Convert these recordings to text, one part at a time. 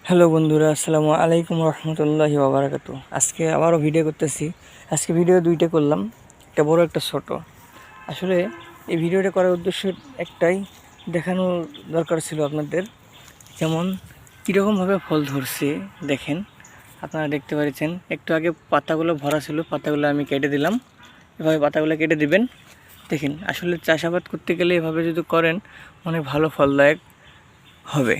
Hello বন্ধুরা, আসসালামু আলাইকুম রহমতুল্লাহি ওয়া বারাকাতুহু। আজকে আবারও ভিডিও করতেছি। আজকে ভিডিও দুইটা করলাম, একটা বড় একটা ছোট। আসলে এই ভিডিওটা করার উদ্দেশ্য একটাই, দেখানো দরকার ছিল আপনাদের, যেমন কীরকমভাবে ফল ধরছে। দেখেন, আপনারা দেখতে পাচ্ছেন একটু আগে পাতাগুলো ভরা ছিল, পাতাগুলো আমি কেটে দিলাম। এভাবে পাতাগুলো কেটে দিবেন। দেখেন, আসলে চাষাবাদ করতে গেলে এভাবে যদি করেন অনেক ভালো ফলদায়ক হবে।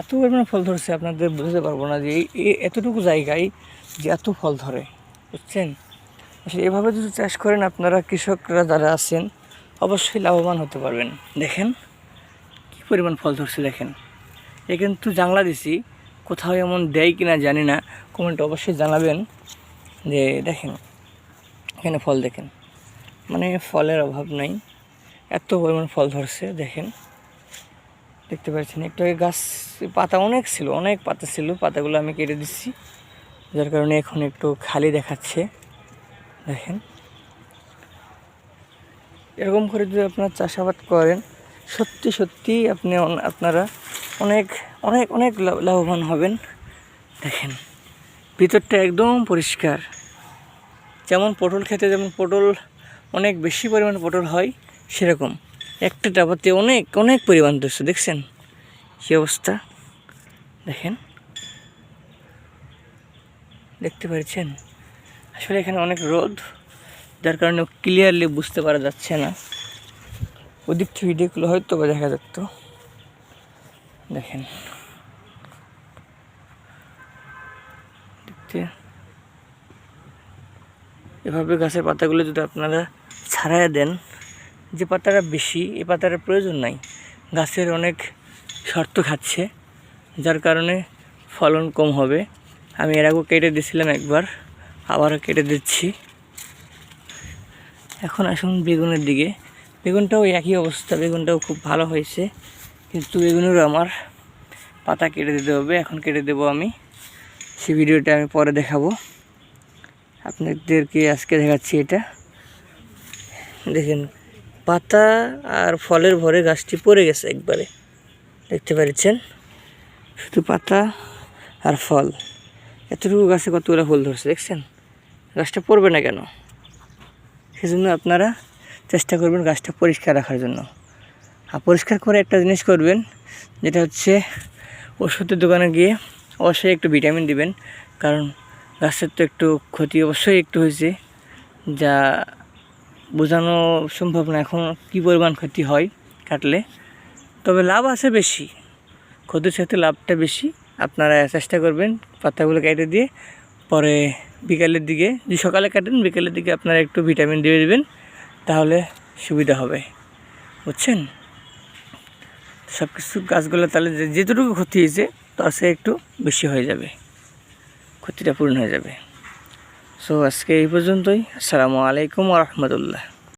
এত পরিমাণে ফল ধরছে আপনাদের বুঝতে পারবো না যে এই এতটুকু জায়গায় যে এত ফল ধরে, বুঝছেন। আসলে এভাবে যদি চাষ করেন আপনারা কৃষকরা যারা আছেন অবশ্যই লাভবান হতে পারবেন। দেখেন কী পরিমাণ ফল ধরছে, দেখেন। এ কিন্তু জানলা দিছি, কোথাও এমন দেয় কিনা জানি না, কমেন্ট অবশ্যই জানাবেন। যে দেখেন এখানে ফল, দেখেন, মানে ফলের অভাব নাই, এত পরিমাণ ফল ধরছে। দেখেন, দেখতে পাচ্ছেন একটু আগে গাছ পাতা অনেক ছিল, অনেক পাতা ছিল, পাতাগুলো আমি কেটে দিচ্ছি, যার কারণে এখন একটু খালি দেখাচ্ছে। দেখেন, এরকম করে যদি আপনারা চাষাবাদ করেন সত্যি সত্যি আপনারা অনেক অনেক অনেক লাভবান হবেন। দেখেন ভিতরটা একদম পরিষ্কার। যেমন পটল খেতে যেমন পটল অনেক বেশি পরিমাণ পটল হয়, সেরকম একটা ডাবাতে অনেক অনেক পরিমাণ ধরছে। দেখছেন কী অবস্থা, দেখেন, দেখতে পাচ্ছেন। আসলে এখানে অনেক রোদ, যার কারণে ক্লিয়ারলি বুঝতে পারা যাচ্ছে না। ওদিক থেকে ভিডিওগুলো হয়তো বা দেখা যেত। দেখেন, দেখতে এভাবে গাছের পাতাগুলো যদি আপনারা ছাড়াইয়া দেন, যে পাতাটা বেশি এই পাতাটার প্রয়োজন নাই, গাছের অনেক শর্ত খাচ্ছে, যার কারণে ফলন কম হবে। আমি এর আগেও কেটে দিয়েছিলাম একবার, আবারও কেটে দিচ্ছি। এখন আসুন বেগুনের দিকে। বেগুনটাও একই অবস্থা, বেগুনটাও খুব ভালো হয়েছে, কিন্তু বেগুনেরও আমার পাতা কেটে দিতে হবে। এখন কেটে দেবো আমি, সেই ভিডিওটা আমি পরে দেখাবো আপনাদেরকে। আজকে দেখাচ্ছি এটা। দেখেন পাতা আর ফলের ভরে গাছটি পড়ে গেছে একবারে, দেখতে পাচ্ছেন, শুধু পাতা আর ফল। এতটুকু গাছে কতগুলো ফুল ধরছে, দেখছেন। গাছটা পড়বে না কেন? সেজন্য আপনারা চেষ্টা করবেন গাছটা পরিষ্কার রাখার জন্য। আর পরিষ্কার করে একটা জিনিস করবেন, যেটা হচ্ছে ওষুধের দোকানে গিয়ে অবশ্যই একটু ভিটামিন দিবেন, কারণ গাছের তো একটু ক্ষতি অবশ্যই একটু হয়েছে, যা বোঝানো সম্ভব না এখন কী পরিমাণ ক্ষতি হয় কাটলে। তবে লাভ আছে বেশি, ক্ষতির সাথে লাভটা বেশি। আপনারা চেষ্টা করবেন পাতাগুলো কেটে দিয়ে পরে বিকালের দিকে, যে সকালে কাটেন বিকালের দিকে আপনারা একটু ভিটামিন দিয়ে দেবেন, তাহলে সুবিধা হবে, বুঝছেন। সব কিছু গাছগুলো তাহলে যেটুকু ক্ষতি হয়েছে তার সে একটু বেশি হয়ে যাবে, ক্ষতিটা পূরণ হয়ে যাবে। সো আজকে এই পর্যন্তই। আসসালামু আলাইকুম ওয়া রাহমাতুল্লাহ।